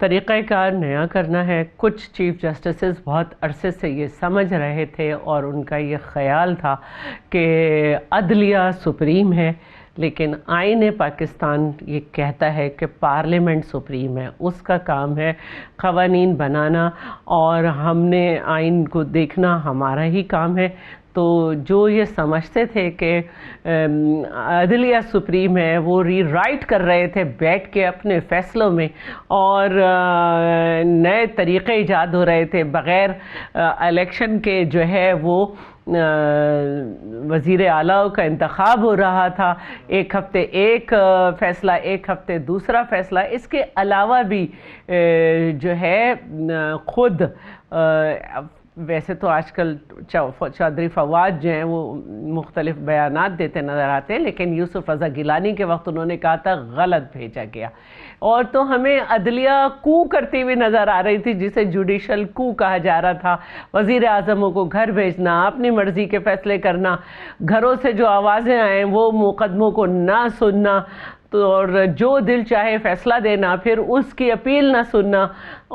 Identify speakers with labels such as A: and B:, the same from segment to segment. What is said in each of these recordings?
A: طریقہ کار نیا کرنا ہے. کچھ چیف جسٹسز بہت عرصے سے یہ سمجھ رہے تھے اور ان کا یہ خیال تھا کہ عدلیہ سپریم ہے، لیکن آئین پاکستان یہ کہتا ہے کہ پارلیمنٹ سپریم ہے، اس کا کام ہے قوانین بنانا اور ہم نے آئین کو دیکھنا ہمارا ہی کام ہے. تو جو یہ سمجھتے تھے کہ عدلیہ سپریم ہے وہ ری رائٹ کر رہے تھے بیٹھ کے اپنے فیصلوں میں، اور نئے طریقے ایجاد ہو رہے تھے بغیر الیکشن کے. جو ہے وہ وزیر اعلیٰ کا انتخاب ہو رہا تھا، ایک ہفتے ایک فیصلہ، ایک ہفتے دوسرا فیصلہ. اس کے علاوہ بھی جو ہے خود ویسے تو آج کل چودھری فواد جو ہیں وہ مختلف بیانات دیتے نظر آتے ہیں، لیکن یوسف رضا گیلانی کے وقت انہوں نے کہا تھا غلط بھیجا گیا. اور تو ہمیں عدلیہ کو کرتی ہوئی نظر آ رہی تھی، جسے جوڈیشل کو کہا جا رہا تھا. وزیر اعظموں کو گھر بھیجنا، اپنی مرضی کے فیصلے کرنا، گھروں سے جو آوازیں آئیں وہ مقدموں کو نہ سننا، اور جو دل چاہے فیصلہ دینا، پھر اس کی اپیل نہ سننا،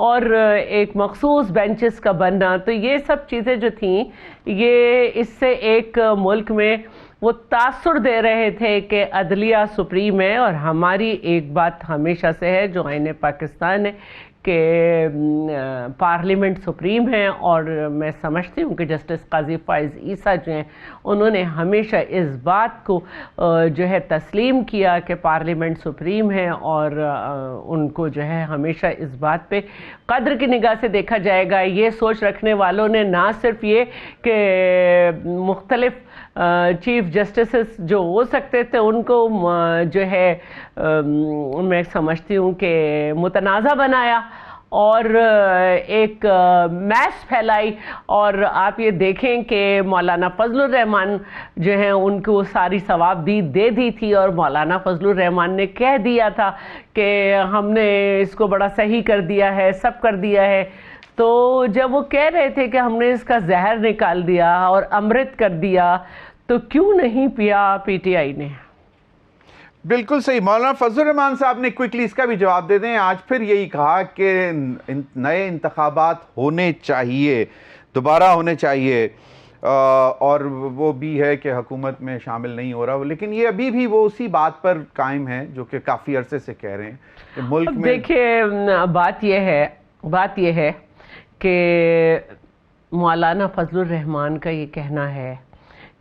A: اور ایک مخصوص بینچز کا بننا. تو یہ سب چیزیں جو تھیں یہ اس سے ایک ملک میں وہ تاثر دے رہے تھے کہ عدلیہ سپریم ہے. اور ہماری ایک بات ہمیشہ سے ہے جو آئین پاکستان ہے کہ پارلیمنٹ سپریم ہے، اور میں سمجھتی ہوں کہ جسٹس قاضی فائز عیسیٰ جو ہیں انہوں نے ہمیشہ اس بات کو جو ہے تسلیم کیا کہ پارلیمنٹ سپریم ہے، اور ان کو جو ہے ہمیشہ اس بات پہ قدر کی نگاہ سے دیکھا جائے گا. یہ سوچ رکھنے والوں نے نہ صرف یہ کہ مختلف چیف جسٹسز جو ہو سکتے تھے ان کو جو ہے میں سمجھتی ہوں کہ متنازع بنایا اور ایک میس پھیلائی. اور آپ یہ دیکھیں کہ مولانا فضل الرحمان جو ہیں ان کو ساری ثوابدید دے دی تھی، اور مولانا فضل الرحمان نے کہہ دیا تھا کہ ہم نے اس کو بڑا صحیح کر دیا ہے، سب کر دیا ہے. تو جب وہ کہہ رہے تھے کہ ہم نے اس کا زہر نکال دیا اور امرت کر دیا، تو کیوں نہیں پیا پی ٹی آئی نے؟
B: بالکل صحیح. مولانا فضل الرحمان صاحب نے کوئکلی اس کا بھی جواب دے دیں. آج پھر یہی کہا کہ نئے انتخابات ہونے چاہیے، دوبارہ ہونے چاہیے، اور وہ بھی ہے کہ حکومت میں شامل نہیں ہو رہا، لیکن یہ ابھی بھی وہ اسی بات پر قائم ہے جو کہ کافی عرصے سے کہہ رہے ہیں کہ ملک میں.
A: دیکھیے بات یہ ہے کہ مولانا فضل الرحمان کا یہ کہنا ہے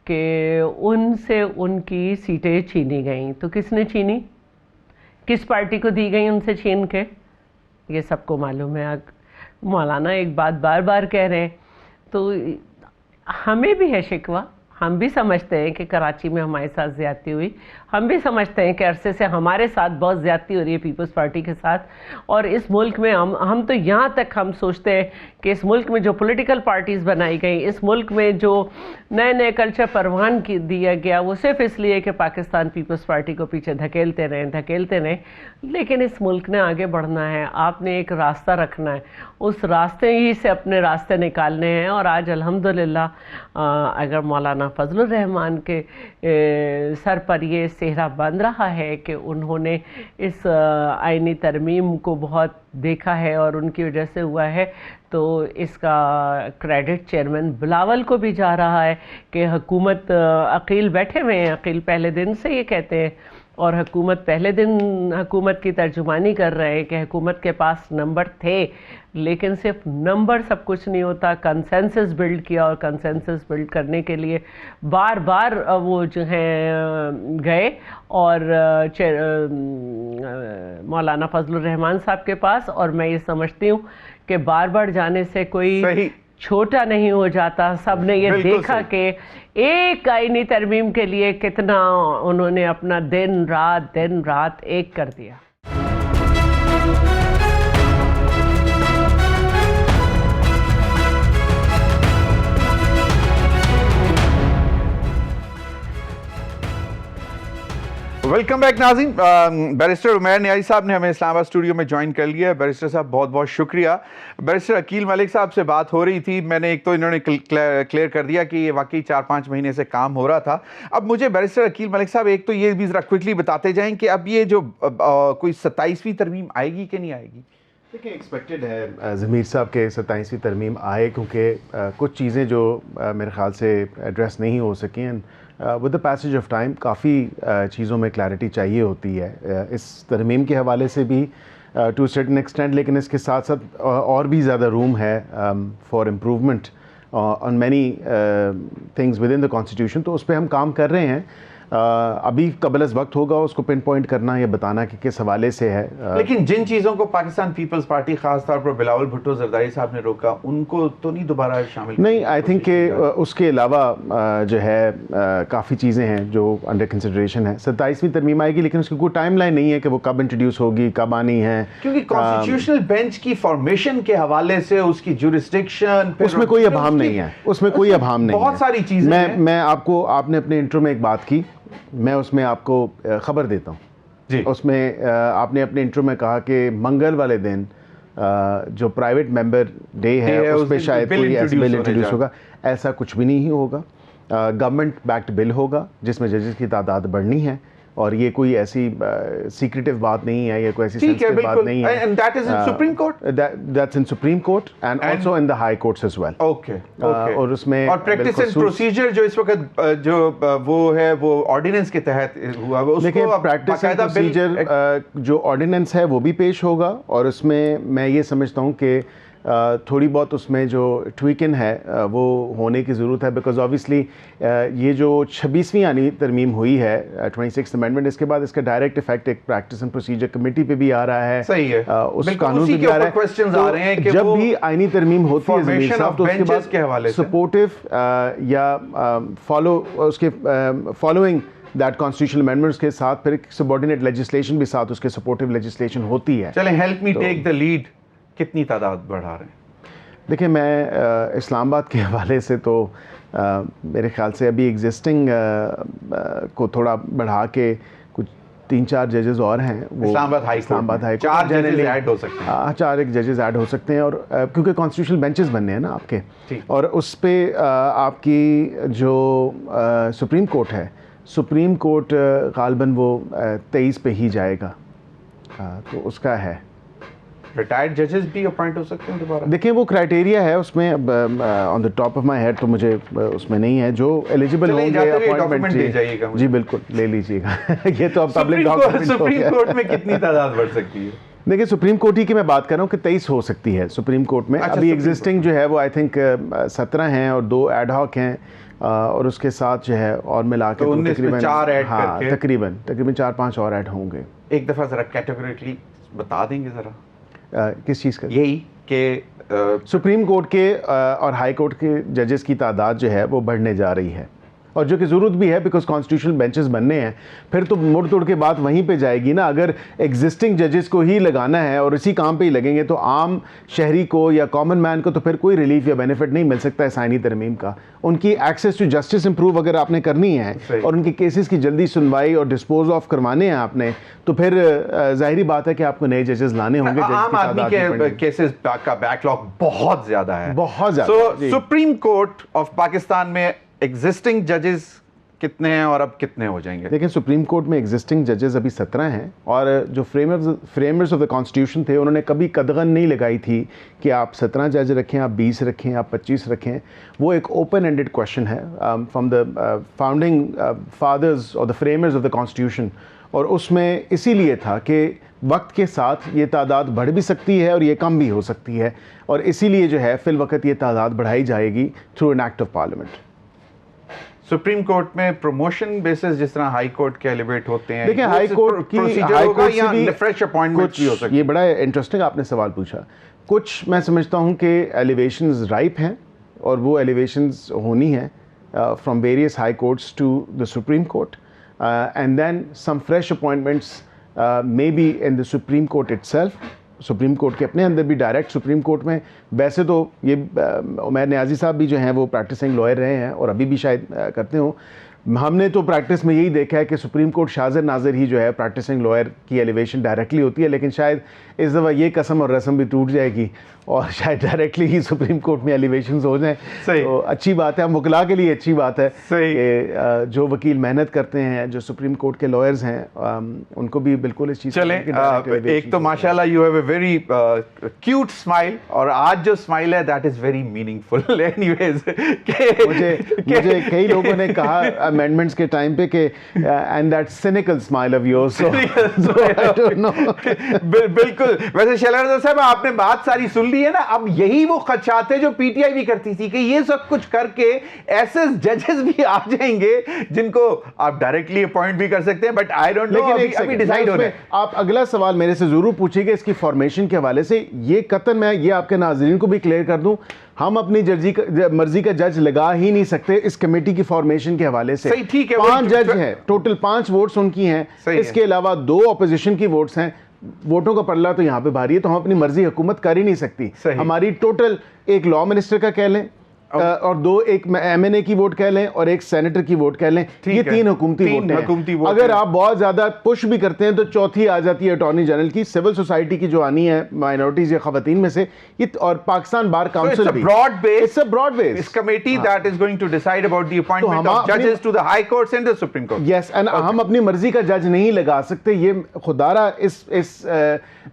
A: کہ ان سے ان کی سیٹیں چھینی گئیں. تو کس نے چھینی؟ کس پارٹی کو دی گئیں ان سے چھین کے؟ یہ سب کو معلوم ہے. مولانا ایک بات بار بار کہہ رہے ہیں، تو ہمیں بھی ہے شکوہ. ہم بھی سمجھتے ہیں کہ کراچی میں ہمارے ساتھ زیادتی ہوئی، ہم بھی سمجھتے ہیں کہ عرصے سے ہمارے ساتھ بہت زیادتی ہو رہی ہے پیپلز پارٹی کے ساتھ. اور اس ملک میں ہم تو یہاں تک ہم سوچتے ہیں کہ اس ملک میں جو پولیٹیکل پارٹیز بنائی گئیں، اس ملک میں جو نئے کلچر پروان دیا گیا، وہ صرف اس لیے کہ پاکستان پیپلز پارٹی کو پیچھے دھکیلتے رہیں. لیکن اس ملک نے آگے بڑھنا ہے. آپ نے ایک راستہ رکھنا ہے، اس راستے ہی سے اپنے راستے نکالنے ہیں. اور آج الحمدللہ اگر مولانا فضل الرحمان کے سر پر یہ صحرا بن رہا ہے کہ انہوں نے اس آئینی ترمیم کو بہت دیکھا ہے اور ان کی وجہ سے ہوا ہے، تو اس کا کریڈٹ چیئرمین بلاول کو بھی جا رہا ہے کہ حکومت عقیل بیٹھے ہوئے ہیں. عقیل پہلے دن سے یہ کہتے ہیں، اور حکومت پہلے دن حکومت کی ترجمانی کر رہے ہیں کہ حکومت کے پاس نمبر تھے، لیکن صرف نمبر سب کچھ نہیں ہوتا. کنسنسس بلڈ کیا، اور کنسنسس بلڈ کرنے کے لیے بار بار وہ جو ہیں گئے اور مولانا فضل الرحمان صاحب کے پاس. اور میں یہ سمجھتی ہوں کہ بار بار جانے سے کوئی چھوٹا نہیں ہو جاتا. سب نے یہ دیکھا کہ ایک آئینی ترمیم کے لیے کتنا انہوں نے اپنا دن رات ایک کر دیا.
B: ویلکم بیک ناظرین. بیرسٹر عمیر نیازی صاحب نے ہمیں اسلام آباد اسٹوڈیو میں جوائن کر لیا ہے. بیرسٹر صاحب بہت بہت شکریہ. بیرسٹر عقیل ملک صاحب سے بات ہو رہی تھی، میں نے ایک تو انہوں نے کلیئر کر دیا کہ یہ واقعی 4-5 مہینے سے کام ہو رہا تھا. اب مجھے بیرسٹر عقیل ملک صاحب ایک تو یہ بھی ذرا کوئکلی بتاتے جائیں کہ اب یہ جو کوئی 27ویں ترمیم آئے گی کہ نہیں آئے گی؟
C: دیکھیں ایکسپیکٹڈ ہے ضمیر صاحب کے 27ویں ترمیم آئے کیونکہ کچھ چیزیں جو میرے خیال سے ایڈریس نہیں ہو سکیں with the passage of time کافی چیزوں میں کلیئرٹی چاہیے ہوتی ہے اس ترمیم کے حوالے سے بھی ٹو سرٹن ایکسٹینٹ، لیکن اس کے ساتھ ساتھ اور بھی زیادہ روم ہے for improvement on many things with in the constitution, تو اس پہ ہم کام کر رہے ہیں. ابھی قبل از وقت ہوگا اس کو پن پوائنٹ کرنا یا بتانا کہ کس حوالے سے ہے.
B: لیکن جن چیزوں کو پاکستان پیپلز پارٹی خاص طور پر بلاول بھٹو زرداری صاحب نے روکا ان کو تو نہیں دوبارہ شامل
C: نہیں، آئی تھنک کہ اس کے علاوہ جو ہے کافی چیزیں ہیں جو انڈر کنسیڈریشن ہے. 27ویں ترمیم آئے گی لیکن اس کی کوئی ٹائم لائن نہیں ہے کہ وہ کب انٹروڈیوس ہوگی، کب آنی ہے،
B: کیونکہ کانسٹیٹیوشنل بینچ کی فارمیشن کے حوالے سے اس کی جورسڈکشن
C: اس میں کوئی ابہام نہیں ہے، اس میں کوئی ابہام نہیں ہے.
B: بہت ساری چیزیں
C: میں آپ نے اپنے انٹرو میں ایک بات کی، میں اس میں آپ کو خبر دیتا ہوں
B: جی.
C: اس میں آپ نے اپنے انٹرو میں کہا کہ منگل والے دن جو پرائیویٹ ممبر ڈے ہے اس پہ شاید کوئی ایسا بل انٹروڈیوس ہوگا. ایسا کچھ بھی نہیں ہوگا. گورنمنٹ بیکڈ بل ہوگا جس میں ججز کی تعداد بڑھنی ہے، اور یہ کوئی ایسی سیکریٹو بات نہیں ہے، یہ کوئی ایسی سینسٹیو بات نہیں ہے.
B: And that is in Supreme Court?
C: That's in Supreme Court and also in the High Courts as well.
B: Okay.
C: اور اس میں
B: اور پریکٹس اینڈ پروسیجر جو اس وقت جو وہ ہے وہ آرڈیننس کے تحت ہوا ہے،
C: دیکھیں پریکٹس اینڈ پروسیجر جو آرڈیننس ہے وہ بھی پیش ہوگا، اور اس میں میں یہ سمجھتا ہوں کہ تھوڑی بہت اس میں جو ٹویکن ہے وہ ہونے کی ضرورت ہے، بیکاز آبویسلی یہ جو 26ویں آئینی ترمیم ہوئی ہے 26th امینڈمنٹ، اس کے بعد اس کا ڈائریکٹ افیکٹ ایک پریکٹس اینڈ پروسیجر کمیٹی پہ بھی آ رہا ہے.
B: صحیح ہے،
C: اس قانون پہ بھی آ رہا ہے. جب بھی آئینی ترمیم ہوتی ہے ضمیر صاحب تو اس کے بعد سپورٹو یا فالو اس کے فالوئنگ دیٹ کانسٹیٹیوشنل امینڈمنٹس کے ساتھ پھر سبارڈینیٹ لیجسلیشن بھی ساتھ اس کے سپورٹو لیجسلیشن ہوتی ہے.
B: چلیں help me take the lead, کتنی تعداد بڑھا رہے ہیں؟
C: دیکھیں میں اسلام آباد کے حوالے سے تو میرے خیال سے ابھی ایگزسٹنگ کو تھوڑا بڑھا کے کچھ 3-4 ججز اور ہیں وہ
B: اسلام آباد ہائی کورٹ 4 ججز ایڈ ہو سکتے ہیں.
C: ہاں 4 ججز ایڈ ہو سکتے ہیں، اور کیونکہ کانسٹیٹیوشنل بینچز بننے ہیں نا آپ کے، اور اس پہ آپ کی جو سپریم کورٹ ہے، سپریم کورٹ غالباً وہ 23 پہ ہی جائے گا، تو اس کا ہے.
B: ریٹائرڈ ججز بھی اپوائنٹ ہو سکتے ہیں دوبارہ؟
C: دیکھیں وہ کرائٹیریا ہے اس میں، on the top of my head تو مجھے اس میں نہیں ہے، جو ایلیجیبل ہوں گے اپوائنٹمنٹ. جی بالکل لے لیجیے گا. یہ تو اب پبلک ڈاکومنٹ.
B: سپریم کورٹ میں کتنی تعداد بڑھ سکتی ہے؟
C: دیکھیں سپریم کورٹ ہی کی میں بات کر رہا ہوں کہ 23 ہو سکتی ہے سپریم کورٹ میں. ابھی ایگزسٹنگ جو ہے وہ آئی تھنک 17 ہیں اور 2 ایڈ ہاک ہیں، اور اس کے ساتھ جو ہے اور ملا کے تقریباً 4-5 اور ایڈ ہوں گے.
B: ایک دفعہ ذرا کیٹیگوریکلی بتا دیں گے ذرا
C: کس چیز کا؟
B: یہی کہ
C: سپریم کورٹ کے اور ہائی کورٹ کے ججز کی تعداد جو ہے وہ بڑھنے جا رہی ہے، اور جو کہ ضرورت بھی ہے بیکاز کانسٹیٹیوشنل بینچز بننے ہیں. پھر تو مڑ توڑ کے بات وہیں پہ جائے گی نا. اگر ایگزسٹنگ ججز کو ہی لگانا ہے اور اسی کام پہ ہی لگیں گے تو عام شہری کو یا کامن مین کو تو پھر کوئی ریلیف یا بینیفٹ نہیں مل سکتا ہے آئینی ترمیم کا. ان کی ایکسیس ٹو جسٹس امپروو اگر آپ نے کرنی ہے اور ان کے کیسز کی جلدی سنوائی اور ڈسپوز آف کروانے ہیں آپ نے، تو پھر ظاہری بات ہے کہ آپ کو نئے ججز لانے ہوں گے.
B: عام آدمی کے کیسز کا بیک لاگ بہت زیادہ ہے،
C: بہت زیادہ.
B: سو سپریم کورٹ آف پاکستان میں ایگزسٹنگ ججز کتنے ہیں اور اب کتنے ہو جائیں گے؟
C: دیکھیں سپریم کورٹ میں ایگزسٹنگ ججز ابھی 17 ہیں، اور جو فریمرز آف دا کانسٹیٹیوشن تھے انہوں نے کبھی قدغن نہیں لگائی تھی کہ آپ 17 جج رکھیں، آپ 20 رکھیں، آپ 25 رکھیں. وہ ایک اوپن اینڈڈ کویشچن ہے فرام دا فاؤنڈنگ فادرز اور دا فریمرز آف دا کانسٹیٹیوشن، اور اس میں اسی لیے تھا کہ وقت کے ساتھ یہ تعداد بڑھ بھی سکتی ہے اور یہ کم بھی ہو سکتی ہے، اور اسی لیے جو ہے فی الوقت یہ تعداد بڑھائی جائے گی through an act of parliament.
B: Supreme court میں پروموشن بیسس جس طرح ہائی کورٹ کے ایلیویٹ ہوتے ہیں،
C: دیکھیں ہائی کورٹ سے بھی
B: فریش اپوائنٹمنٹ بھی ہو سکتی ہے.
C: یہ بڑا انٹرسٹنگ آپ نے سوال پوچھا. کچھ میں سمجھتا ہوں کہ ایلیویشنز رائپ ہیں، اور وہ ایلیویشنز ہونی ہیں from various high courts to the supreme court, and then some fresh appointments may be in the supreme court itself. Supreme court کے اپنے اندر بھی ڈائریکٹ سپریم کورٹ میں، ویسے تو یہ عمیر نیازی صاحب بھی جو ہیں وہ پریکٹسنگ لائر رہے ہیں اور ابھی بھی شاید کرتے ہوں، ہم نے تو پریکٹس میں یہی دیکھا ہے کہ سپریم کورٹ شاذر ناظر ہی جو ہے پریکٹسنگ لائر کی ایلیویشن ڈائریکٹلی ہوتی ہے، لیکن شاید اس دفعہ یہ قسم اور رسم بھی ٹوٹ جائے گی اور شاید ڈائریکٹلی ہی سپریم کورٹ میں ایلیویشنز ہو جائیں. تو اچھی بات ہے، ہم وکلا کے لیے اچھی بات ہے کہ جو وکیل محنت کرتے ہیں، جو سپریم کورٹ کے لائرز ہیں، ان کو بھی بالکل اس چیز.
B: چلیں ایک تو ماشاءاللہ you have a very cute smile, اور آج جو اسمائل ہے that is very meaningful. Anyways
C: مجھے کئی لوگوں نے کہا امینڈمنٹس کے ٹائم پہ کہ and that cynical smile of yours.
B: بالکل. ویسے شیلا رضا صاحب آپ نے بات ساری سن لی ہے نا، اب یہی وہ خدشات ہیں جو پی ٹی آئی بھی کرتی تھی کہ یہ سب کچھ کر کے ایسے ججز بھی آ جائیں گے جن کو آپ ڈائریکٹلی اپوائنٹ بھی کر سکتے ہیں، بٹ آئی ڈونٹ نو ابھی ڈیسائیڈ ہو رہا ہے.
C: آپ اگلا سوال میرے سے ضرور پوچھیں گے اس کی فارمیشن کے حوالے سے. یہ قطعاً میں یہ آپ کے ناظرین کو بھی کلیئر کر دوں، ہم اپنی مرضی کا جج لگا ہی نہیں سکتے اس کمیٹی کی فارمیشن کے حوالے سے.
B: صحیح، ٹھیک ہے.
C: 5 جج ہیں ٹوٹل، 5 ووٹس ان کی ہیں، اس کے علاوہ 2 اپوزیشن کی ووٹس ہیں. ووٹوں کا پلہ تو یہاں پہ بھاری ہے، تو ہم اپنی مرضی حکومت کر ہی نہیں سکتی. ہماری ٹوٹل ایک لا منسٹر کا کہہ لیں اور 2 ایک ایم این اے کی ووٹ کہہ لیں اور ایک سینیٹر کی ووٹ کہہ لیں، یہ 3 حکومتی ووٹ ہیں. اگر آپ بہت زیادہ پش بھی کرتے ہیں تو چوتھی آ جاتی ہے اٹارنی جنرل کی. سول سوسائٹی کی جو آنی ہے مائنورٹیز یا خواتین میں سے، اور پاکستان بار کاؤنسل بھی.
B: It's a broad base committee that is going to decide about the appointment of judges to the high courts and the Supreme Court.
C: Yes, and ہم اپنی مرضی کا جج نہیں لگا سکتے. یہ خدارہ اس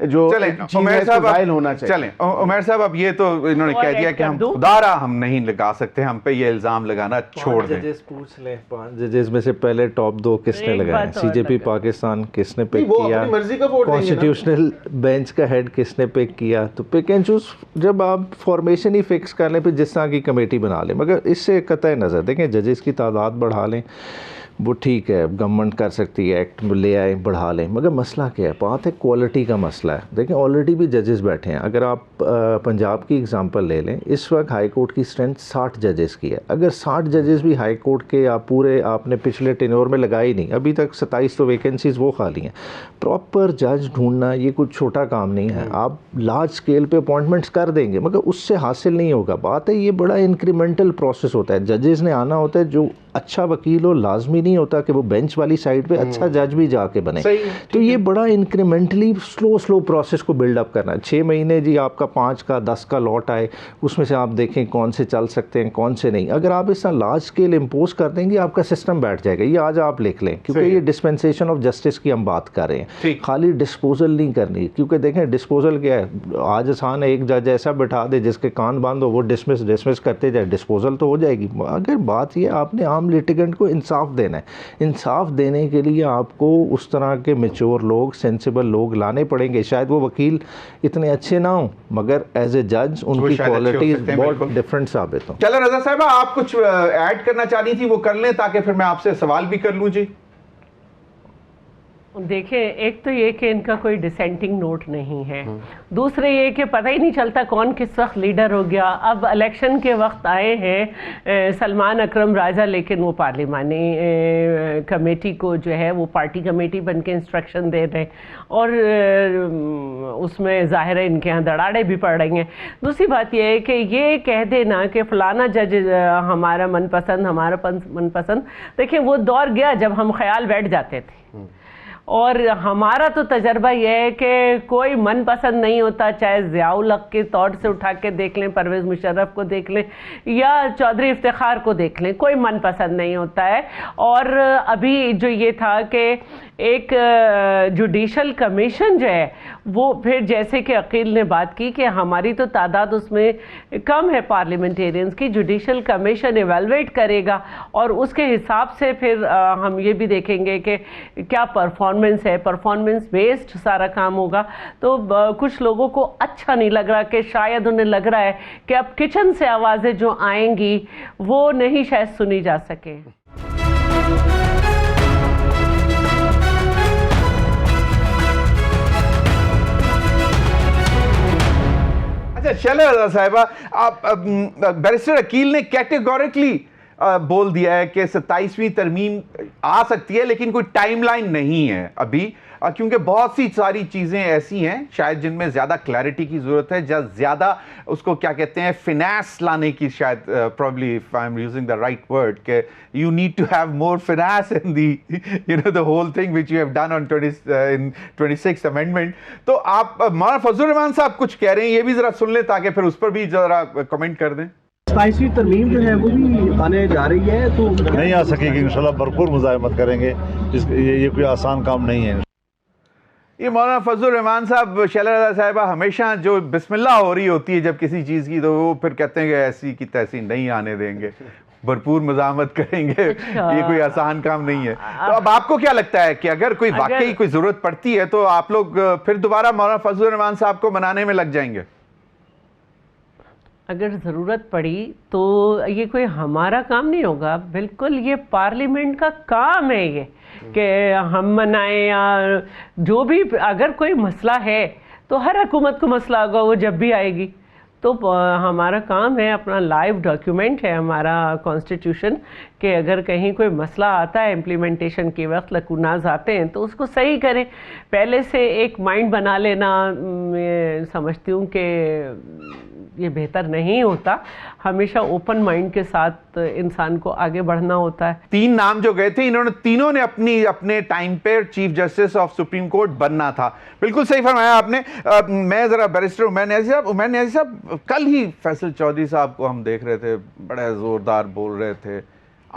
C: جو
B: عمیر صاحب ہونا چاہیے. چلیں عمیر صاحب، اب یہ تو انہوں نے کہہ دیا کہ ہم خدارہ ہم نہیں لگا سکتے، ہم پہ یہ الزام لگانا چھوڑ دیں.
D: ججز پوچھ لیں، 5 ججز میں سے پہلے ٹاپ 2 کس نے لگائے؟ سی جے پی پاکستان کس نے پک کیا؟ کانسٹیٹیوشنل بینچ کا ہیڈ کس نے پک کیا؟ تو پک اینڈ چوز. جب آپ فارمیشن ہی فکس کر لیں، پھر جس طرح کی کمیٹی بنا لیں. مگر اس سے قطع نظر دیکھیں، ججز کی تعداد بڑھا لیں وہ ٹھیک ہے، گورنمنٹ کر سکتی ہے، ایکٹ لے آئیں بڑھا لیں، مگر مسئلہ کیا ہے؟ بات ہے کوالٹی کا مسئلہ ہے. دیکھیں آلریڈی بھی ججز بیٹھے ہیں. اگر آپ پنجاب کی اگزامپل لے لیں، اس وقت ہائی کورٹ کی اسٹرینتھ 60 ججز کی ہے. اگر 60 ججز بھی ہائی کورٹ کے آپ نے پچھلے ٹینیور میں لگائی نہیں، ابھی تک 27 تو ویکنسیز وہ خالی ہیں. پراپر جج ڈھونڈنا یہ کچھ چھوٹا کام نہیں ہے. آپ لارج اسکیل پہ اپوائنٹمنٹس کر دیں گے مگر اس سے حاصل نہیں ہوگا. بات ہے یہ بڑا انکریمنٹل پروسیس ہوتا ہے. ججز نے آنا ہوتا ہے، جو اچھا وکیل ہو لازمی نہیں ہوتا کہ وہ بینچ والی سائڈ پہ اچھا جج بھی جا کے بنے. تو یہ بڑا انکریمنٹلی سلو پروسیس کو بلڈ اپ کرنا ہے. 6 مہینے جی آپ کا 5 کا 10 کا لاٹ آئے، اس میں سے آپ دیکھیں کون سے چل سکتے ہیں کون سے نہیں. اگر آپ اس طرح لارج اسکیل امپوز کر دیں گے، آپ کا سسٹم بیٹھ جائے گا. یہ آج آپ لکھ لیں، کیونکہ یہ ڈسپینسیشن آف جسٹس کی ہم بات کر رہے ہیں. خالی ڈسپوزل نہیں کرنی، کیونکہ دیکھیں ڈسپوزل کیا ہے، آج آسان ہے، ایک جج ایسا بٹھا دے جس کے کان بند ہو، وہ ڈسمس کرتے جائے، ڈسپوزل تو ہو جائے گی. اگر بات یہ آپ نے عام لیٹیگنٹ کو انصاف دینا ہے، انصاف دینے کے لیے آپ کو اس طرح کے میچور لوگ، سینسیبل لوگ لانے پڑیں گے. شاید وہ وکیل اتنے اچھے نہ ہوں مگر ایز اے جج ان کی کوالٹی بہت ڈفرینٹ ثابت ہوں.
B: چلو رضا صاحبہ، آپ کچھ ایڈ کرنا چاہ رہی تھی، وہ کر لیں تاکہ پھر میں آپ سے سوال بھی کر لوں. جی
A: دیکھیں، ایک تو یہ کہ ان کا کوئی ڈسینٹنگ نوٹ نہیں ہے، دوسرے یہ کہ پتہ ہی نہیں چلتا کون کس وقت لیڈر ہو گیا. اب الیکشن کے وقت آئے ہیں سلمان اکرم راجہ، لیکن وہ پارلیمانی کمیٹی کو جو ہے وہ پارٹی کمیٹی بن کے انسٹرکشن دے رہے ہیں، اور اس میں ظاہر ہے ان کے ہاں دڑاڑے بھی پڑ رہی ہیں. دوسری بات یہ ہے کہ یہ کہہ دینا کہ فلانا جج ہمارا من پسند، ہمارا من پسند. دیکھیں وہ دور گیا جب ہم خیال بیٹھ جاتے تھے، اور ہمارا تو تجربہ یہ ہے کہ کوئی من پسند نہیں ہوتا، چاہے ضیاء الحق کے طور سے اٹھا کے دیکھ لیں، پرویز مشرف کو دیکھ لیں یا چودھری افتخار کو دیکھ لیں، کوئی من پسند نہیں ہوتا ہے. اور ابھی جو یہ تھا کہ ایک جوڈیشل کمیشن جو ہے وہ پھر جیسے کہ عقیل نے بات کی کہ ہماری تو تعداد اس میں کم ہے پارلیمنٹیرینز کی، جوڈیشل کمیشن ایویلویٹ کرے گا اور اس کے حساب سے پھر ہم یہ بھی دیکھیں گے کہ کیا پرفارمنس ہے، پرفارمنس بیسڈ سارا کام ہوگا. تو کچھ لوگوں کو اچھا نہیں لگ رہا، کہ شاید انہیں لگ رہا ہے کہ اب کچن سے آوازیں جو آئیں گی وہ نہیں شاید سنی جا سکے.
B: اچھا چلو رضا صاحبہ، بیرسٹر عقیل نے کیٹیگورکلی بول دیا ہے کہ 27ویں ترمیم آ سکتی ہے لیکن کوئی ٹائم لائن نہیں ہے ابھی, کیونکہ بہت سی ساری چیزیں ایسی ہیں شاید جن میں زیادہ کلیئرٹی کی ضرورت ہے, زیادہ اس کو کیا کہتے ہیں فناس لانے کی, شاید probably if I'm using the right word, کہ you need to have more finesse in the whole thing which you have done on 26th amendment. تو آپ مولانا فضل الرحمان صاحب کچھ کہہ رہے ہیں, یہ بھی ذرا سن لیں تاکہ پھر اس پر بھی ذرا کمنٹ کر دیں.
E: 27ویں ترمیم جو ہے وہ بھی آنے جا رہی ہے, تو
F: نہیں آ سکے گی انشاءاللہ, بھرپور مزاحمت کریں گے, یہ کوئی آسان کام نہیں ہے.
B: یہ مولانا فضل الرحمان صاحب, شیلا رضا صاحبہ, ہمیشہ جو بسم اللہ ہو رہی ہوتی ہے جب کسی چیز کی, تو وہ پھر کہتے ہیں کہ ایسی کی تیسی نہیں آنے دیں گے, بھرپور مزاحمت کریں گے, یہ کوئی آسان کام نہیں ہے. تو اب آپ کو کیا لگتا ہے کہ اگر کوئی واقعی کوئی ضرورت پڑتی ہے تو آپ لوگ پھر دوبارہ مولانا فضل الرحمان صاحب کو منانے میں لگ جائیں گے؟
A: اگر ضرورت پڑی تو یہ کوئی ہمارا کام نہیں ہوگا, بالکل یہ پارلیمنٹ کا کام ہے یہ کہ ہم منائیں, یا جو بھی اگر کوئی مسئلہ ہے تو ہر حکومت کو مسئلہ ہوگا, وہ جب بھی آئے گی. تو ہمارا کام ہے, اپنا لائیو ڈاکیومنٹ ہے ہمارا کانسٹیٹیوشن, کہ اگر کہیں کوئی مسئلہ آتا ہے امپلیمنٹیشن کے وقت, لکوناز آتے ہیں, تو اس کو صحیح کریں. پہلے سے ایک مائنڈ بنا لینا میں سمجھتی ہوں کہ یہ بہتر نہیں ہوتا. ہمیشہ اوپن مائنڈ کے ساتھ انسان کو آگے بڑھنا ہوتا ہے.
B: 3 نام جو گئے تھے, تینوں نے اپنے ٹائم پہ chief justice of supreme court بننا تھا. بالکل صحیح فرمایا آپ نے. میں ذرا بیرسٹر عمیر نیازی صاحب, کل ہی فیصل چودھری صاحب کو ہم دیکھ رہے تھے, بڑے زوردار بول رہے تھے,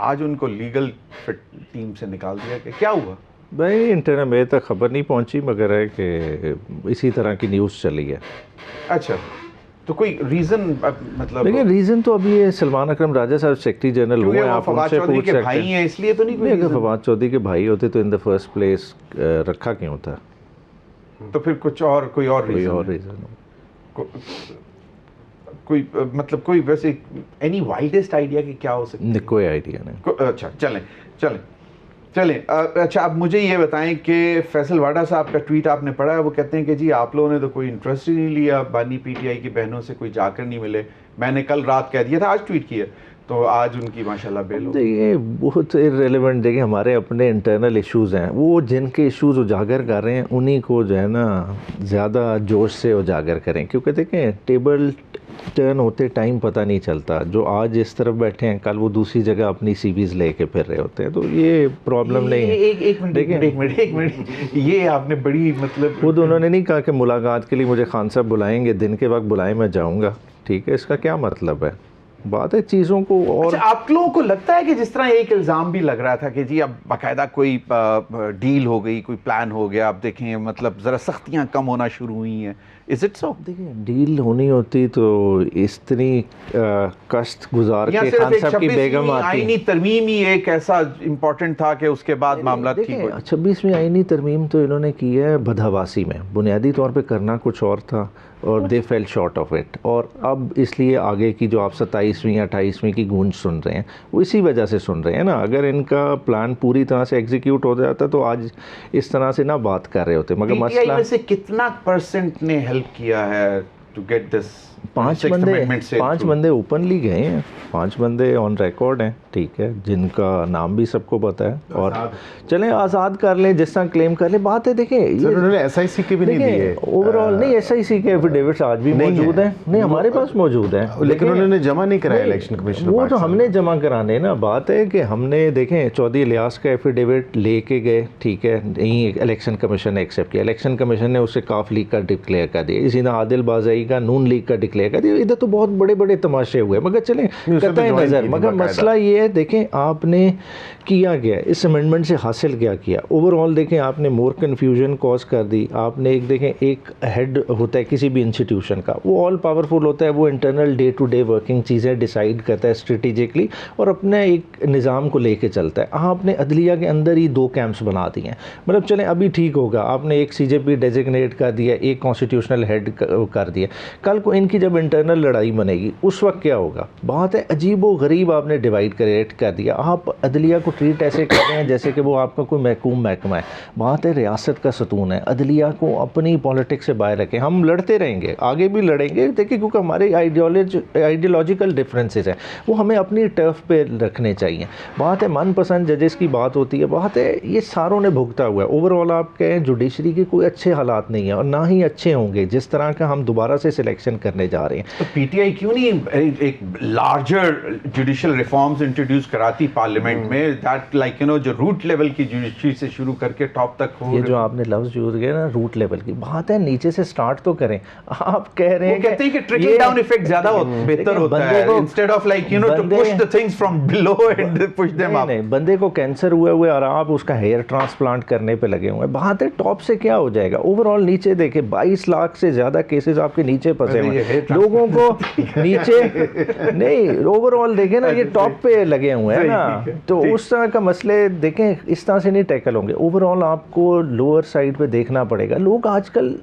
B: آج ان کو لیگل ٹیم سے نکال دیا, کہ کیا ہوا؟
D: بھائی انٹرنیٹ میرے تک خبر نہیں پہنچی, مگر ہے کہ اسی طرح کی نیوز چلی ہے.
B: اچھا, تو کوئی ریزن مطلب؟
D: لیکن ریزن تو ابھی یہ سلمان اکرم راجہ صاحب سیکرٹری جنرل ہوئے ہیں, آپ ان سے پوچھ سکتے ہیں.
B: اس لیے تو نہیں,
D: اگر فواد چودھری کے بھائی ہوتے تو ان دا فرسٹ پلیس رکھا کیوں تھا؟
B: تو پھر کوئی اور ریزن کوئی مطلب کوئی ویسے اینی وائلڈسٹ آئیڈیا کہ کیا ہو سکتا ہے؟
D: کوئی آئیڈیا نہیں.
B: اچھا چلیں. اچھا, اب مجھے یہ بتائیں کہ فیصل واڈا صاحب کا ٹویٹ آپ نے پڑھا ہے, وہ کہتے ہیں کہ جی آپ لوگوں نے تو کوئی انٹرسٹ ہی نہیں لیا, بانی پی ٹی آئی کی بہنوں سے کوئی جا کر نہیں ملے. میں نے کل رات کہہ دیا تھا, آج ٹویٹ کیا, تو آج ان کی ماشاءاللہ بیل ہو.
D: یہ بہت ارریلیونٹ, دیکھیں ہمارے اپنے انٹرنل ایشوز ہیں, وہ جن کے ایشوز اجاگر کر رہے ہیں انہی کو جو ہے نا زیادہ جوش سے اجاگر کریں, کیونکہ دیکھیں ٹیبل ٹرن ہوتے ٹائم پتہ نہیں چلتا. جو آج اس طرف بیٹھے ہیں کل وہ دوسری جگہ اپنی سی ویز لے کے پھر رہے ہوتے ہیں, تو یہ پرابلم نہیں ہے.
B: ایک منٹ, یہ آپ نے بڑی مطلب,
D: خود انہوں نے نہیں کہا کہ ملاقات کے لیے مجھے خان صاحب بلائیں گے, دن کے وقت بلائیں میں جاؤں گا, ٹھیک ہے, اس کا کیا مطلب ہے؟ بات ہے چیزوں کو. اور
B: آپ لوگوں کو لگتا ہے کہ جس طرح ایک الزام بھی لگ رہا تھا کہ جی اب باقاعدہ کوئی ڈیل ہو گئی, کوئی پلان ہو گیا, اب دیکھیں مطلب ذرا سختیاں کم ہونا شروع ہوئی ہیں, از اٹ سو؟
D: دیکھیں ڈیل ہونی ہوتی تو اتنی کشت گزار کے خان صاحب کی بیگم آتی.
B: آئینی ترمیم ہی ایک ایسا امپورٹنٹ تھا کہ اس کے بعد معاملات ٹھیک ہو.
D: 26ویں آئینی ترمیم تو انہوں نے کی ہے بدحواسی میں, بنیادی طور پہ کرنا کچھ اور تھا, اور دے فیل شارٹ آف اٹ. اور اب اس لیے آگے کی جو آپ 27ویں 28ویں کی گونج سن رہے ہیں وہ اسی وجہ سے سن رہے ہیں نا. اگر ان کا پلان پوری طرح سے ایگزیکیوٹ ہو جاتا تو آج اس طرح سے نہ بات کر رہے ہوتے. مگر مسئلہ
B: میں سے کتنا % نے ہیلپ کیا ہے ٹو گیٹ دس؟
D: 5 بندے اوپنلی گئے ہیں, 5 بندے آن ریکارڈ ہیں, ٹھیک ہے, جن کا نام بھی سب کو پتا ہے. اور چلیں آزاد کر لیں, جس طرح کلیم کر لیں. بات ہے دیکھیں
C: انہوں نے ایس آئی سی کے بھی نہیں دیے
D: اوور آل. نہیں, ایس آئی سی کے ایفیڈیوٹس آج بھی موجود ہیں, نہیں ہمارے پاس موجود ہیں,
C: لیکن انہوں نے جمع نہیں کرایا الیکشن کمیشن.
D: وہ تو ہم نے جمع کرانے نا. بات ہے کہ ہم نے دیکھیں چودھری الیاس کا ایفیڈیوٹ لے کے گئے, ٹھیک ہے, نہیں الیکشن کمیشن نے ایکسیپٹ کیا, الیکشن کمیشن نے اسے کاف لیگ کا ڈکلیئر کر دیا, اسی طرح عادل بازائی کا نون لیگ کا ڈکلیئر کر دیا. ادھر تو بہت بڑے بڑے تماشے ہوئے, مگر چلیں قطع نظر. مگر مسئلہ یہ ہے دیکھیں آپ نے کیا گیا اس امینڈمنٹ سے حاصل کیا اوور آل. دیکھیں آپ نے مور کنفیوژن کاز کر دی. آپ نے دیکھیں ایک ہیڈ ہوتا ہے کسی بھی انسٹیٹیوشن کا, وہ آل پاورفل ہوتا ہے, وہ internal day to day working چیزیں ڈیسائیڈ کرتا ہے اسٹریٹجکلی, اور اپنے ایک نظام کو لے کے چلتا ہے. آپ نے عدلیہ کے اندر ہی 2 کیمپس بنا دیے ہیں. مطلب چلیں ابھی ٹھیک ہوگا, آپ نے ایک سی جے پی ڈیزگنیٹ کر دیا, ایک کانسٹیٹیوشنل ہیڈ کر دیا, کل کو ان کی جب انٹرنل لڑائی بنے گی اس وقت کیا ہوگا؟ بات ہے عجیب و غریب آپ نے ڈیوائڈ کریٹ کر دیا. آپ عدلیہ کو ٹریٹ ایسے کر رہے ہیں جیسے کہ وہ آپ کا کوئی محکوم محکمہ ہے. بات ہے ریاست کا ستون ہے. عدلیہ کو اپنی پالیٹکس سے باہر رکھیں. ہم لڑتے رہیں گے, آگے بھی لڑیں گے, دیکھیں کیونکہ ہمارے آئیڈیالوجیکل ڈفرینسز ہیں, وہ ہمیں اپنی ٹرف پہ رکھنے چاہیے. بات ہے من پسند ججز کی بات ہوتی ہے, بات ہے یہ ساروں نے بھگتا ہوا ہے. اوور آل آپ کہیں جوڈیشری کے کوئی اچھے حالات نہیں ہیں اور نہ ہی اچھے ہوں گے جس طرح کا ہم دوبارہ سے سلیکشن کرنے جا رہے ہیں.
B: تو پی ٹی آئی کیوں نہیں ایک لارجر جوڈیشل ریفارمز انٹروڈیوس کراتی پارلیمنٹ میں, دیٹ لائک جو روٹ لیول کی جوڈیشری سے شروع کر کے ٹاپ تک ہو.
D: یہ جو آپ نے لفظ یوز کیا نا روٹ لیول کی, بات ہے نیچے سے سٹارٹ تو کریں. آپ کہہ رہے ہیں
B: کہتے ہیں کہ ٹرکل ڈاؤن ایفیکٹ زیادہ بہتر ہوتا ہے instead of like to push the things from below and push them up.
D: نہیں, بندے کو کینسر ہوئے اور آپ اس کا ہیئر ٹرانسپلانٹ کرنے پہ لگے ہوئے ہیں. بات ہے ٹاپ سے کیا ہو جائے گا؟ اوور آل نیچے دیکھیں 22 لاکھ سے زیادہ کیسز آپ کے نیچے پھنسے ہوئے ہیں. لوگوں کو نیچے نہیں, اوور آل دیکھیں نا یہ ٹاپ پہ لگے ہوئے ہیں نا, تو اس طرح کا مسئلے دیکھیں اس طرح سے نہیں ٹیکل ہوں گے. اوور آل آپ کو لوور سائڈ پہ دیکھنا پڑے گا. لوگ آج کل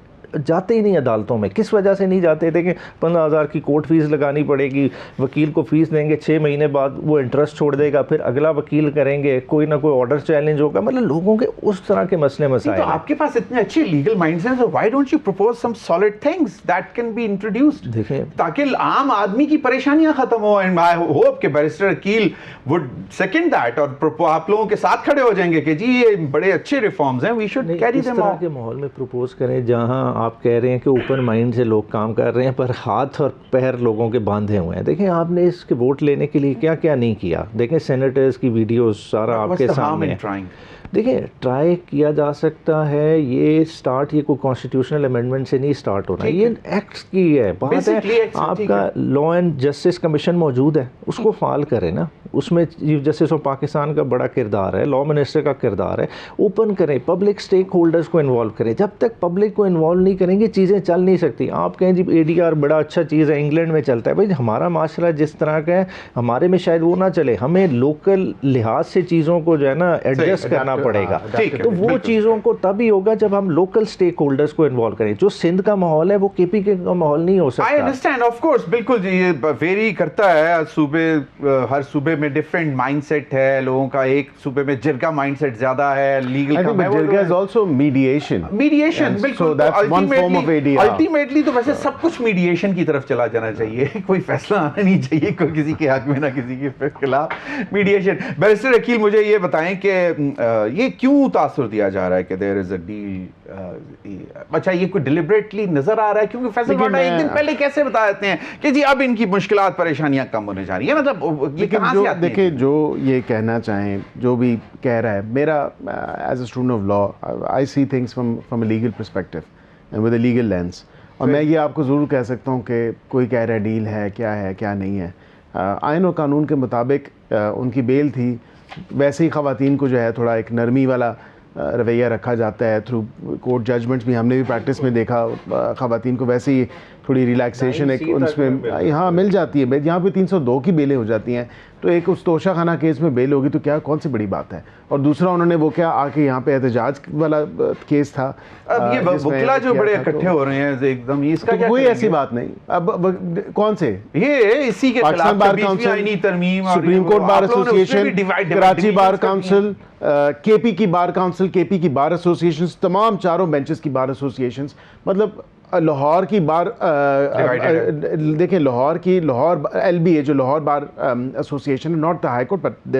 D: جاتے ہی نہیں عدالتوں میں. کس وجہ سے نہیں جاتے؟ دیکھیں 15,000 کی کورٹ فیس لگانی پڑے گی, وکیل کو فیس دیں گے, 6 مہینے بعد وہ انٹرسٹ چھوڑ دے گا, پھر اگلا وکیل کریں گے, کوئی نہ کوئی آرڈر چیلنج ہوگا. مطلب لوگوں کے اس طرح کے مسئلے مسائل.
B: تو آپ کے پاس اتنے اچھے لیگل مائنڈس ہیں, so why don't you propose some solid things that can be introduced
D: دیکھیں
B: تاکہ عام آدمی کی پریشانیاں ختم ہو. اینڈ I hope کہ barrister Aqeel would second that اور آپ لوگوں کے ساتھ کھڑے ہو جائیں گے کہ جی یہ بڑے اچھے ریفارمز ہیں, we should carry them out.
D: اس طرح کے ماحول میں پروپوز کریں جہاں آپ کہہ رہے ہیں کہ اوپن مائنڈ سے لوگ کام کر رہے ہیں پر ہاتھ اور پیر لوگوں کے باندھے ہوئے ہیں. دیکھیں آپ نے اس کے ووٹ لینے کے لیے کیا کیا نہیں کیا. دیکھیں سینیٹرز کی ویڈیوز سارا آپ کے سامنے ہے. دیکھیں ٹرائی کیا جا سکتا ہے, یہ سٹارٹ یہ کوئی کانسٹیٹیوشنل امینڈمنٹ سے نہیں سٹارٹ ہونا, یہ ایکٹس کی ہے. بات ہے آپ کا لا اینڈ جسٹس کمیشن موجود ہے, اس کو فعال کریں نا. اس میں چیف جسٹس آف پاکستان کا بڑا کردار ہے, لا منسٹر کا کردار ہے. اوپن کریں, پبلک سٹیک ہولڈرز کو انوالو کریں. جب تک پبلک کو انوالو نہیں کریں گے چیزیں چل نہیں سکتی. آپ کہیں جی اے ڈی آر بڑا اچھا چیز ہے, انگلینڈ میں چلتا ہے. بھائی ہمارا معاشرہ جس طرح کا ہے ہمارے میں شاید وہ نہ چلے, ہمیں لوکل لحاظ سے چیزوں کو جو ہے نا ایڈجسٹ کرنا پڑے گا. تو وہ چیزوں کو تبھی ہوگا جب ہم لوکل سٹیک ہولڈرز کو انوالو کریں. جو سندھ کا ماحول ہے وہ کے پی کے کا ماحول نہیں ہو سکتا.
B: I understand, of course, بالکل جی, یہ ویری کرتا ہے صوبے, ہر صوبے میں ڈفرینٹ مائنڈ سیٹ ہے لوگوں کا. ایک صوبے میں جرگا مائنڈ سیٹ زیادہ ہے, لیگل کا
C: جرگا از آلسو میڈیشن
B: بالکل. الٹیمیٹلی تو ویسے سب کچھ میڈیشن کی طرف چلا جانا چاہیے, کوئی فیصلہ آنا نہیں چاہیے کوئی کسی کے حق میں نہ کسی کے خلاف. میڈیشن. بیرسٹر عقیل مجھے یہ بتائیں کہ یہ کیوں تاثر دیا جا رہا ہے کہ دیر از اے ڈیل, اچھا یہ کوئی ڈیلیبریٹلی نظر آ رہا ہے؟ کیونکہ فیصل واڈا ایک دن پہلے کیسے بتا دیتے ہیں کہ جی اب ان کی مشکلات پریشانیاں کم ہونے جا رہی ہیں. مطلب یہ کہاں سے آتی ہیں؟
C: دیکھیں جو یہ کہنا چاہیں, جو بھی کہہ رہا ہے, میرا as a student of law I see things from a legal perspective and with a legal lens. اور میں یہ آپ کو ضرور کہہ سکتا ہوں کہ کوئی کہہ رہا ہے ڈیل ہے کیا نہیں ہے. آئین و قانون کے مطابق ان کی بیل تھی, ویسے ہی خواتین کو جو ہے تھوڑا ایک نرمی والا رویہ رکھا جاتا ہے تھرو کورٹ ججمنٹس بھی. ہم نے بھی پریکٹس میں دیکھا خواتین کو ویسے ہی تھوڑی ریلیکسیشن ایک اس میں ہاں مل جاتی ہے. یہاں پہ 302 کی بیلیں ہو جاتی ہیں, تو ایک اس توشہ خانہ کیس میں بیل ہوگی تو کیا کون سی بڑی بات ہے. اور دوسرا انہوں نے وہ کیا آ کے یہاں پہ احتجاج والا کیس تھا.
B: اب یہ وکلا جو بڑے اکٹھے ہو رہے ہیں ایک دم, اس کا
C: کوئی ایسی بات نہیں. اب کون سے
B: یہ اسی کے
C: Pakistan bar council, supreme court bar association, Karachi bar council, K P کی بار کاؤنسل, کے پی کی بار ایسوسیشنز, تمام چاروں بینچز کی بار ایسوسیشنز. مطلب لاہور کی بار دیکھیں, لاہور ایل بی اے جو لاہور بار ایسوسیشن ہے, not the high court but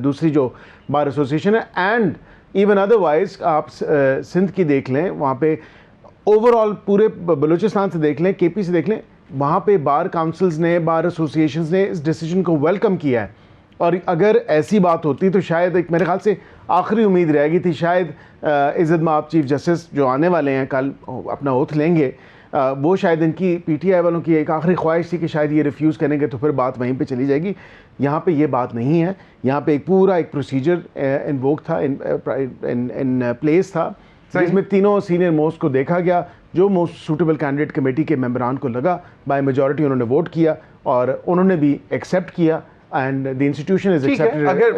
C: دوسری جو بار ایسوسیشن ہے. اینڈ ایون ادروائز آپ سندھ کی دیکھ لیں, وہاں پہ اوور آل پورے بلوچستان سے دیکھ لیں, کے پی سے دیکھ لیں, وہاں پہ بار کاؤنسلز نے, بار ایسوسیشنز نے اس ڈیسیجن کو ویلکم کیا ہے. اور اگر ایسی بات ہوتی تو شاید ایک میرے خیال سے آخری امید رہ گئی تھی, شاید عزت مآب چیف جسٹس جو آنے والے ہیں کل اپنا اوتھ لیں گے, وہ شاید ان کی پی ٹی آئی والوں کی ایک آخری خواہش تھی کہ شاید یہ ریفیوز کریں گے تو پھر بات وہیں پہ چلی جائے گی. یہاں پہ یہ بات نہیں ہے. یہاں پہ ایک پورا ایک پروسیجر انووک تھا, ان پلیس تھا, جس میں تینوں سینئر موسٹ کو دیکھا گیا. جو موسٹ سوٹیبل کینڈیڈیٹ کمیٹی کے ممبران کو لگا, بائی میجورٹی انہوں نے ووٹ کیا اور انہوں نے بھی ایکسیپٹ کیا. and the institution is accepted.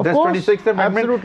B: this 26th amendment.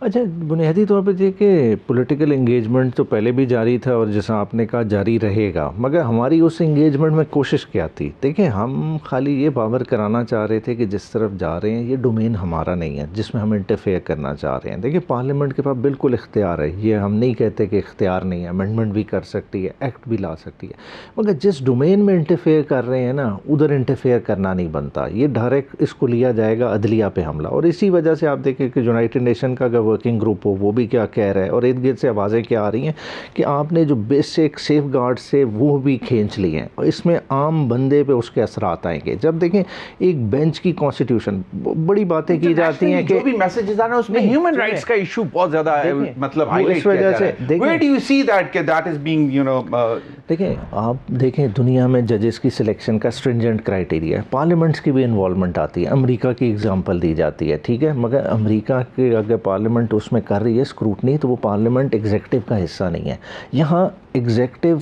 D: اچھا بنیادی طور پہ دیکھیں پولیٹیکل انگیجمنٹ تو پہلے بھی جاری تھا اور جیسا آپ نے کہا جاری رہے گا، مگر ہماری اس انگیجمنٹ میں کوشش کیا تھی؟ دیکھیں ہم خالی یہ باور کرانا چاہ رہے تھے کہ جس طرف جا رہے ہیں یہ ڈومین ہمارا نہیں ہے جس میں ہم انٹرفیئر کرنا چاہ رہے ہیں۔ دیکھیں پارلیمنٹ کے پاس بالکل اختیار ہے، یہ ہم نہیں کہتے کہ اختیار نہیں ہے، امینڈمنٹ بھی کر سکتی ہے، ایکٹ بھی لا سکتی ہے، مگر جس ڈومین میں انٹرفیئر کر رہے ہیں نا ادھر انٹرفیئر کرنا نہیں بنتا، یہ ڈائریکٹ اس کو لیا جائے گا عدلیہ پہ حملہ۔ اور اسی وجہ سے آپ دیکھیں کہ یونائٹڈ نیشن کا ورکنگ گروپ ہو وہ بھی کیا کہہ رہا ہے، اور ارد گرد سے آوازیں کیا آ رہی ہیں کہ آپ نے جو بیسک سیف گارڈ سے وہ بھی کھینچ لیے ہیں، اور اس میں عام بندے پہ اس کے اثرات آئیں گے۔ جب دیکھیں ایک بینچ کی کانسٹیٹیوشن بڑی باتیں کی جاتی ہیں کہ
B: جو بھی میسیجز آ رہے ہیں اس میں ہیومن رائٹس کا ایشو بہت زیادہ مطلب ہائی لائٹ کیا جا رہا ہے۔ Where do you see that کہ that is being
D: دیکھیں آپ دیکھیں دنیا میں ججز کی سلیکشن کا اسٹرنجنٹ کرائٹیریا ہے، پارلیمنٹس کی بھی انوالومنٹ آتی ہے، امریکہ کی اگزامپل دی جاتی ہے، ٹھیک ہے، مگر امریکہ کے اگر پارلیمنٹ اس میں کر رہی ہے اسکروٹنی تو وہ پارلیمنٹ ایگزیکٹو کا حصہ نہیں ہے۔ یہاں ایگزیکٹو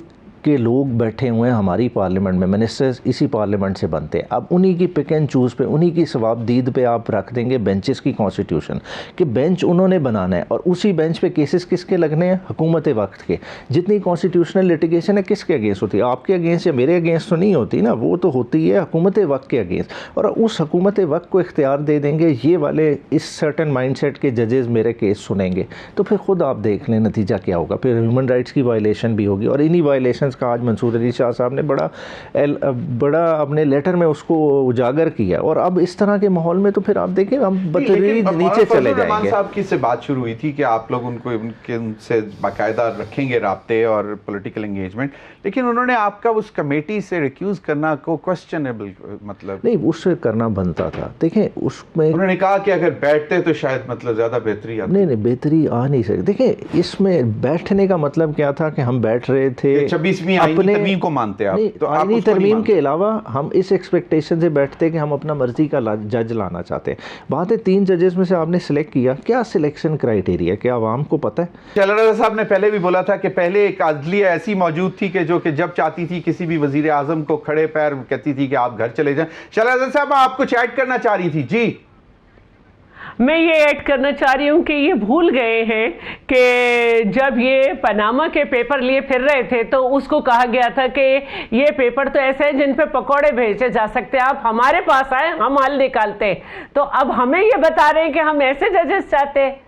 D: کے لوگ بیٹھے ہوئے ہیں ہماری پارلیمنٹ میں، منسٹرز اسی پارلیمنٹ سے بنتے ہیں، اب انہی کی پک اینڈ چوز پہ انہی کی ثوابدید پہ آپ رکھ دیں گے بینچز کی کانسٹیٹیوشن کہ بینچ انہوں نے بنانا ہے، اور اسی بینچ پہ کیسز کس کے لگنے ہیں؟ حکومت وقت کے۔ جتنی کانسٹیٹیوشنل لٹیگیشن ہے کس کے اگینسٹ ہوتی ہے؟ آپ کے اگینسٹ یا میرے اگینسٹ تو نہیں ہوتی نا، وہ تو ہوتی ہے حکومت وقت کے اگینسٹ، اور اس حکومت وقت کو اختیار دے دیں گے یہ والے اس سرٹن مائنڈ سیٹ کے ججز میرے کیس سنیں گے، تو پھر خود آپ دیکھ لیں نتیجہ کیا ہوگا، پھر ہیومن رائٹس کی وائلیشن بھی ہوگی، اور انہی وائلیشنز کا آج منصور علی شاہ صاحب نے بڑا اپنے لیٹر میں اس کو اجاگر کیا، اور اب اس طرح کے ماحول میں تو پھر آپ دیکھیں ہم بتدریج نیچے چلے جائیں گے۔
B: صاحب کی سے بات شروع ہوئی تھی کہ آپ لوگ ان سے باقاعدہ رکھیں گے رابطے اور پولیٹیکل انگیجمنٹ، لیکن انہوں نے آپ کا اس کمیٹی سے ریکیوز کرنا کو کوسچنیبل مطلب
D: نہیں اس سے کرنا بنتا تھا۔ دیکھیں اس میں
B: انہوں نے کہا کہ اگر بیٹھتے تو شاید مطلب زیادہ بہتری آتی۔
D: نہیں بہتری آ نہیں سکتی۔ دیکھیں اس میں بیٹھنے کا مطلب کیا تھا کہ ہم بیٹھ رہے تھے
B: 26ویں آئینی ترمیم کو مانتے آپ، تو
D: آئینی ترمیم کے علاوہ ہم اس ایکسپیکٹیشن سے بیٹھتے کہ ہم اپنا مرضی کا جج لانا چاہتے ہیں۔ بات ہے 3 ججز میں سے آپ نے سلیکٹ کیا، کیا سلیکشن کرائیٹیریا کیا عوام کو پتہ ہے؟
B: شہلا رضا صاحب نے پہلے بھی بولا تھا کہ پہلے ایک عدلیہ ایسی موجود تھی کہ جو کہ جب چاہتی تھی کسی بھی وزیر اعظم کو کھڑے پیر کہتی تھی کہ آپ گھر چلے جائیں۔ شہلا رضا صاحب آپ کچھ ایڈ کرنا چاہ رہی تھی؟ جی
A: میں یہ ایڈ کرنا چاہ رہی ہوں کہ یہ بھول گئے ہیں کہ جب یہ پاناما کے پیپر لیے پھر رہے تھے تو اس کو کہا گیا تھا کہ یہ پیپر تو ایسے ہیں جن پہ پکوڑے بھیجے جا سکتے ہیں، آپ ہمارے پاس آئے ہم حل نکالتے ہیں، تو اب ہمیں یہ بتا رہے ہیں کہ ہم ایسے ججز چاہتے ہیں۔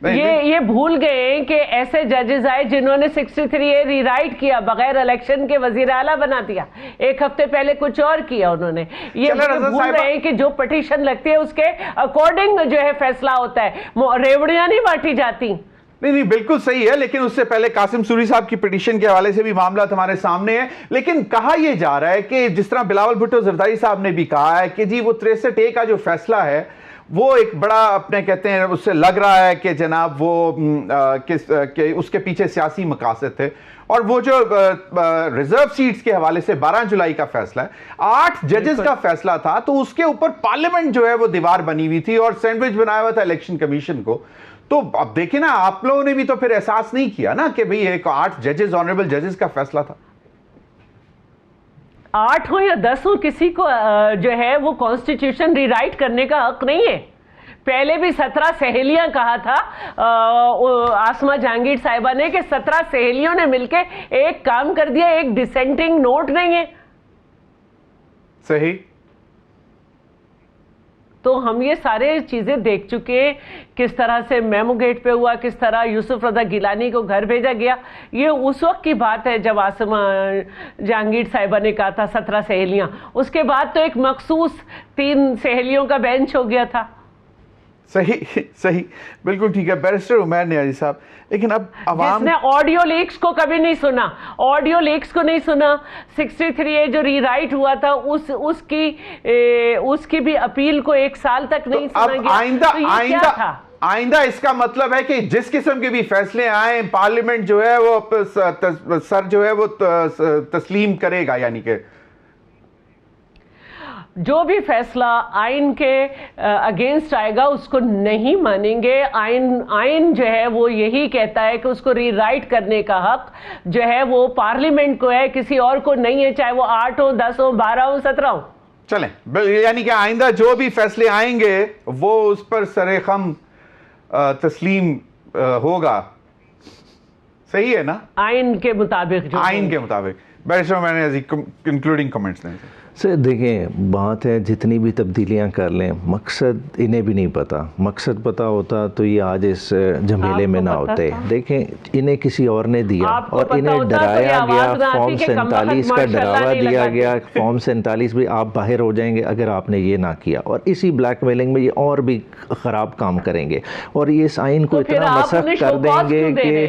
A: یہ بھول گئے ہیں کہ ایسے ججز آئے جنہوں نے 63A ری رائٹ کیا، بغیر الیکشن کے وزیر اعلیٰ بنا دیا، ایک ہفتے پہلے کچھ اور کیا انہوں نے۔ یہ بھول رہے ہیں کہ جو پٹیشن لگتی ہے اس کے اکارڈنگ جو ہے فیصلہ ہوتا ہے، ریوڑیاں نہیں بانٹی جاتی۔
B: نہیں بالکل صحیح ہے، لیکن اس سے پہلے قاسم سوری صاحب کی پٹیشن کے حوالے سے بھی معاملات ہمارے سامنے ہیں، لیکن کہا یہ جا رہا ہے کہ جس طرح بلاول بھٹو زرداری صاحب نے بھی کہا ہے کہ جی وہ 63A کا جو فیصلہ ہے وہ ایک بڑا اپنے کہتے ہیں اس سے لگ رہا ہے کہ جناب وہ کہ اس کے پیچھے سیاسی مقاصد تھے، اور وہ جو ریزرو سیٹس کے حوالے سے 12 جولائی کا فیصلہ ہے، 8 ججز کا فیصلہ تھا، تو اس کے اوپر پارلیمنٹ جو ہے وہ دیوار بنی ہوئی تھی اور سینڈوچ بنایا ہوا تھا الیکشن کمیشن کو۔ تو اب دیکھیں نا آپ لوگوں نے بھی تو پھر احساس نہیں کیا نا کہ بھئی ایک 8 ججز آنریبل ججز کا فیصلہ تھا۔
A: 8 ہوں یا 10 ہوں، کسی کو جو ہے وہ کانسٹیٹیوشن ری رائٹ کرنے کا حق نہیں ہے۔ پہلے بھی 17 سہیلیاں کہا تھا آسما جہانگیر صاحبہ نے کہ 17 سہیلیوں نے مل کے ایک کام کر دیا، ایک ڈسینٹنگ نوٹ نہیں ہے۔
B: صحیح۔
A: تو ہم یہ سارے چیزیں دیکھ چکے ہیں، کس طرح سے میمو گیٹ پہ ہوا، کس طرح یوسف رضا گیلانی کو گھر بھیجا گیا۔ یہ اس وقت کی بات ہے جب آسما جہانگیر صاحبہ نے کہا تھا 17 سہیلیاں، اس کے بعد تو ایک مخصوص 3 سہیلیوں کا بینچ ہو گیا تھا۔
B: صحیح بالکل ٹھیک ہے بیرسٹر عمیر نیازی صاحب، لیکن اب عوام
A: جس نے آڈیو لیکس کو کبھی نہیں سنا، آڈیو لیکس کو نہیں سنا، 63A جو ری رائٹ ہوا تھا اس کی بھی اپیل کو 1 سال تک نہیں سنا گیا، تو یہ کیا تھا؟
B: آئندہ اس کا مطلب ہے کہ جس قسم کے بھی فیصلے آئیں پارلیمنٹ جو ہے وہ سر جو ہے وہ تسلیم کرے گا، یعنی کہ
A: جو بھی فیصلہ آئین کے اگینسٹ آئے گا اس کو نہیں مانیں گے۔ آئین جو ہے وہ یہی کہتا ہے کہ اس کو ری رائٹ کرنے کا حق جو ہے وہ پارلیمنٹ کو ہے، کسی اور کو نہیں ہے، چاہے وہ 8 ہو، 10 ہو، 12 ہو، 17 ہو۔
B: چلیں، یعنی کہ آئندہ جو بھی فیصلے آئیں گے وہ اس پر سر خم تسلیم ہوگا. صحیح ہے نا؟
A: آئین کے مطابق جو
B: آئین کے مطابق. بیرسٹر میں نے کنکلوڈنگ کمنٹس لیں.
D: سر دیکھیں بات ہے جتنی بھی تبدیلیاں کر لیں مقصد انہیں بھی نہیں پتا. مقصد پتا ہوتا تو یہ آج اس جھمیلے میں نہ ہوتے. دیکھیں انہیں کسی اور نے دیا اور انہیں ڈرایا گیا. فارم 47 کا ڈراوا دیا گیا. فارم 47 بھی آپ باہر ہو جائیں گے اگر آپ نے یہ نہ کیا, اور اسی بلیک میلنگ میں یہ اور بھی خراب کام کریں گے اور یہ اس آئین کو اتنا مسخ کر دیں گے کہ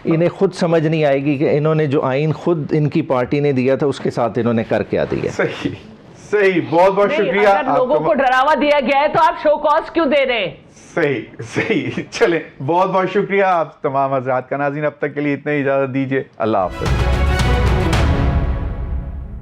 D: انہیں خود سمجھ نہیں آئے گی کہ انہوں نے جو آئین خود ان کی پارٹی نے دیا تھا اس کے ساتھ انہوں نے کر کیا دیا.
B: صحیح, بہت بہت شکریہ.
A: اگر لوگوں کو ڈراوا دیا گیا ہے تو آپ شو کاز کیوں دے رہے ہیں؟
B: صحیح. چلیں, بہت بہت شکریہ آپ تمام حضرات کا. ناظرین اب تک کے لیے اتنا ہی اجازت دیجیے. اللہ حافظ.